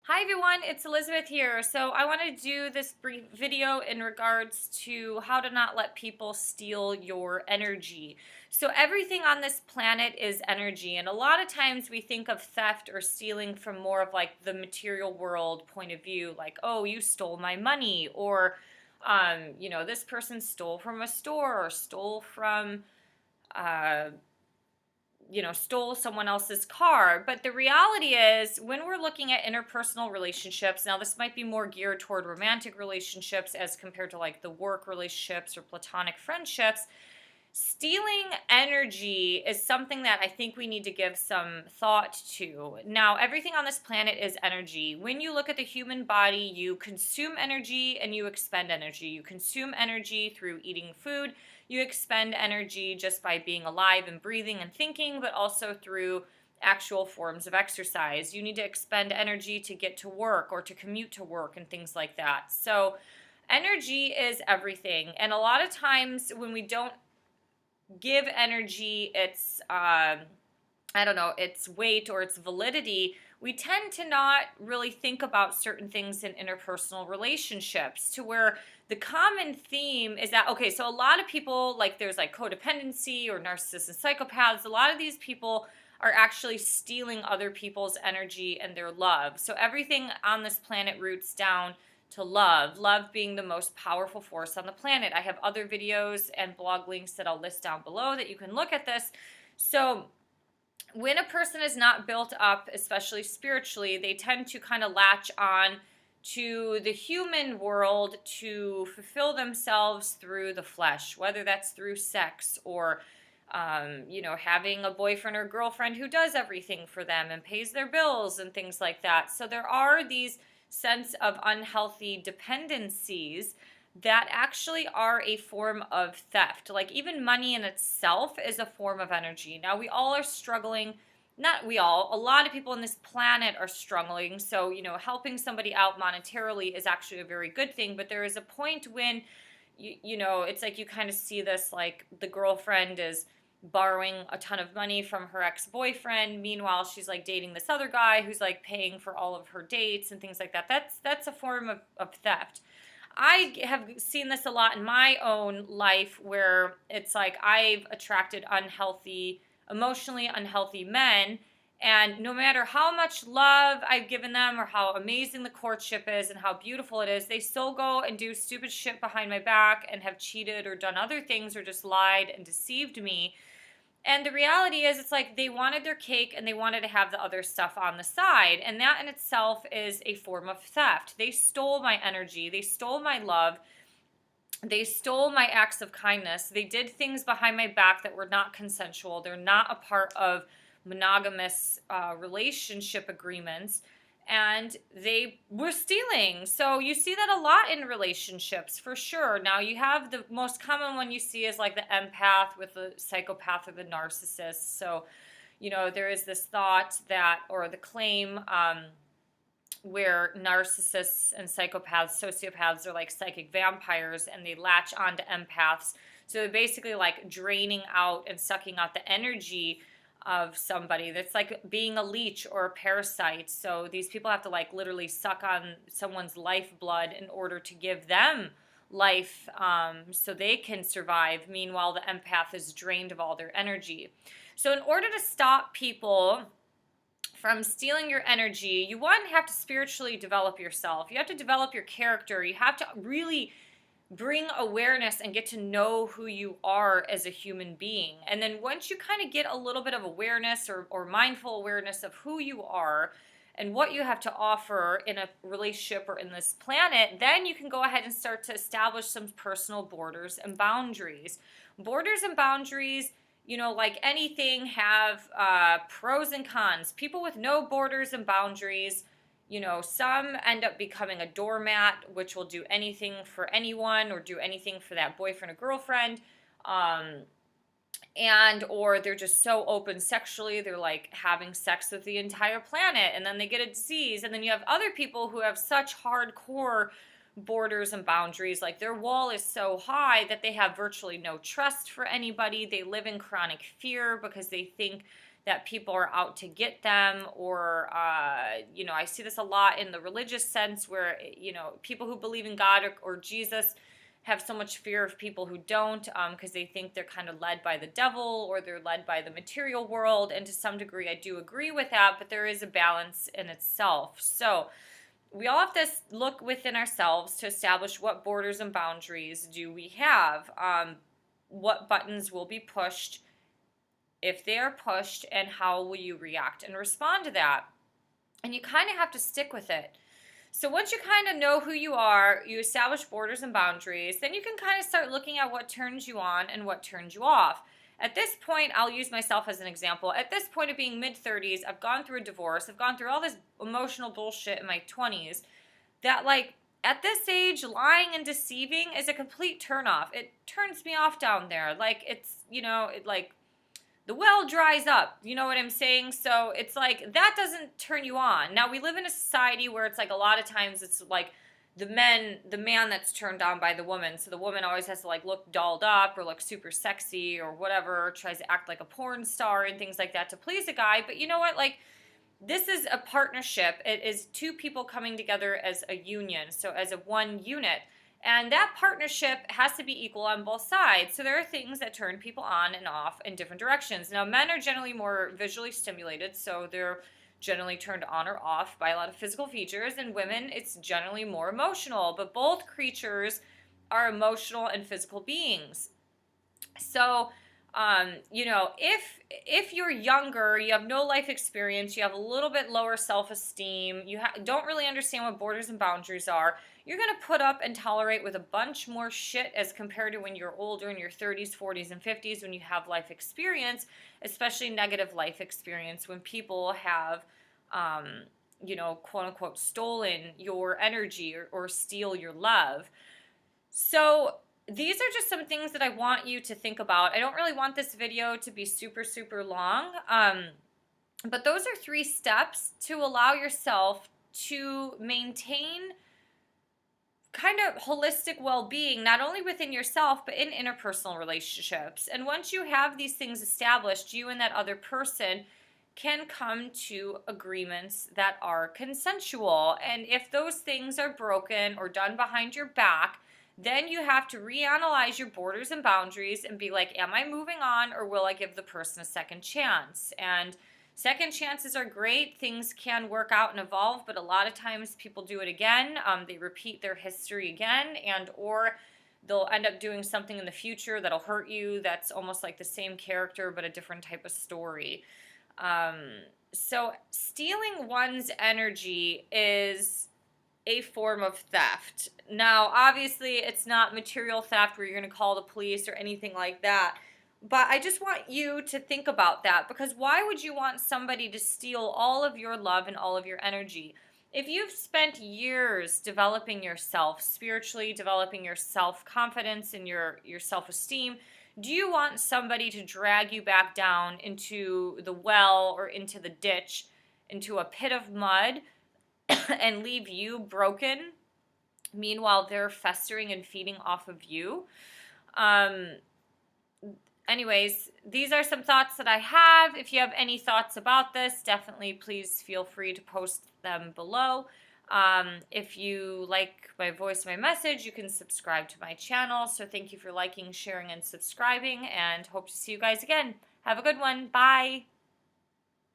Hi everyone, it's Elizabeth here. So I want to do this brief video in regards to how to not let people steal your energy. So everything on this planet is energy, and a lot of times we think of theft or stealing from more of like the material world point of view, like, oh, you stole my money, or this person stole from a store or stole from uh, stole someone else's car. But the reality is, when we're looking at interpersonal relationships, now this might be more geared toward romantic relationships as compared to like the work relationships or platonic friendships. Stealing energy is something that I think we need to give some thought to. Now, everything on this planet is energy. When you look at the human body, you consume energy and you expend energy. You consume energy through eating food. You expend energy just by being alive and breathing and thinking, but also through actual forms of exercise. You need to expend energy to get to work or to commute to work and things like that. So, energy is everything. And a lot of times when we don't give energy its its weight or its validity, we tend to not really think about certain things in interpersonal relationships, to where the common theme is that, okay, so a lot of people, like, there's like codependency or narcissists and psychopaths. A lot of these people are actually stealing other people's energy and their love. So everything on this planet roots down to love being the most powerful force on the planet. I have other videos and blog links that I'll list down below that you can look at this. So when a person is not built up, especially spiritually, they tend to kind of latch on to the human world to fulfill themselves through the flesh, whether that's through sex or having a boyfriend or girlfriend who does everything for them and pays their bills and things like that. So there are these sense of unhealthy dependencies that actually are a form of theft. Like, even money in itself is a form of energy. Now, we all are struggling. Not we all, a lot of people on this planet are struggling. So, helping somebody out monetarily is actually a very good thing. But there is a point when, it's like you kind of see this, like the girlfriend is borrowing a ton of money from her ex-boyfriend. Meanwhile, she's like dating this other guy who's like paying for all of her dates and things like that. That's a form of theft. I have seen this a lot in my own life, where it's like I've attracted emotionally unhealthy men. And no matter how much love I've given them or how amazing the courtship is and how beautiful it is, they still go and do stupid shit behind my back and have cheated or done other things or just lied and deceived me. And the reality is, it's like they wanted their cake and they wanted to have the other stuff on the side. And that in itself is a form of theft. They stole my energy. They stole my love. They stole my acts of kindness. They did things behind my back that were not consensual. They're not a part of monogamous relationship agreements, and they were stealing. So you see that a lot in relationships, for sure. Now, you have the most common one you see is like the empath with the psychopath or the narcissist. So, there is this thought that, or the claim, where narcissists and psychopaths, sociopaths, are like psychic vampires and they latch onto empaths. So they're basically like draining out and sucking out the energy of somebody. That's like being a leech or a parasite. So these people have to like literally suck on someone's lifeblood in order to give them life, so they can survive. Meanwhile, the empath is drained of all their energy. So in order to stop people from stealing your energy, you have to spiritually develop yourself. You have to develop your character. You have to really bring awareness and get to know who you are as a human being. And then once you kind of get a little bit of awareness or mindful awareness of who you are and what you have to offer in a relationship or in this planet, then you can go ahead and start to establish some personal borders and boundaries. Borders and boundaries, like anything, have pros and cons. People with no borders and boundaries, some end up becoming a doormat, which will do anything for anyone or do anything for that boyfriend or girlfriend. Or they're just so open sexually, they're like having sex with the entire planet, and then they get a disease. And then you have other people who have such hardcore borders and boundaries, like their wall is so high that they have virtually no trust for anybody. They live in chronic fear because they think that people are out to get them, or, I see this a lot in the religious sense where, people who believe in God or Jesus have so much fear of people who don't, because they think they're kind of led by the devil or they're led by the material world. And to some degree, I do agree with that, but there is a balance in itself. So we all have to look within ourselves to establish what borders and boundaries do we have, what buttons will be pushed if they are pushed, and how will you react and respond to that. And you kind of have to stick with it. So once you kind of know who you are, you establish borders and boundaries, then you can kind of start looking at what turns you on and what turns you off. At this point, I'll use myself as an example. At this point of being mid-30s, I've gone through a divorce. I've gone through all this emotional bullshit in my 20s that, like, at this age, lying and deceiving is a complete turnoff. It turns me off down there. Like, it's, the well dries up, you know what I'm saying? So it's like, that doesn't turn you on. Now, we live in a society where it's like a lot of times it's like the man that's turned on by the woman. So the woman always has to like look dolled up or look super sexy or whatever, tries to act like a porn star and things like that to please a guy. But you know what? Like, this is a partnership. It is two people coming together as a union, so as a one unit. And that partnership has to be equal on both sides. So there are things that turn people on and off in different directions. Now, men are generally more visually stimulated, so they're generally turned on or off by a lot of physical features. And women, it's generally more emotional. But both creatures are emotional and physical beings. So, if you're younger, you have no life experience, you have a little bit lower self-esteem, you don't really understand what borders and boundaries are, you're going to put up and tolerate with a bunch more shit as compared to when you're older, in your 30s, 40s, and 50s, when you have life experience, especially negative life experience, when people have, quote unquote, stolen your energy or steal your love. So these are just some things that I want you to think about. I don't really want this video to be super, super long, but those are 3 steps to allow yourself to maintain kind of holistic well-being, not only within yourself, but in interpersonal relationships. And once you have these things established, you and that other person can come to agreements that are consensual. And if those things are broken or done behind your back, then you have to reanalyze your borders and boundaries and be like, am I moving on, or will I give the person a second chance? And second chances are great. Things can work out and evolve, but a lot of times people do it again. They repeat their history again, or they'll end up doing something in the future that'll hurt you. That's almost like the same character, but a different type of story. So stealing one's energy is a form of theft. Now, obviously, it's not material theft where you're going to call the police or anything like that. But I just want you to think about that, because why would you want somebody to steal all of your love and all of your energy? If you've spent years developing yourself, spiritually developing your self-confidence and your self-esteem, do you want somebody to drag you back down into the well or into the ditch, into a pit of mud, and leave you broken? Meanwhile, they're festering and feeding off of you. Anyways, these are some thoughts that I have. If you have any thoughts about this, definitely please feel free to post them below. If you like my voice, my message, you can subscribe to my channel. So thank you for liking, sharing, and subscribing, and hope to see you guys again. Have a good one. Bye.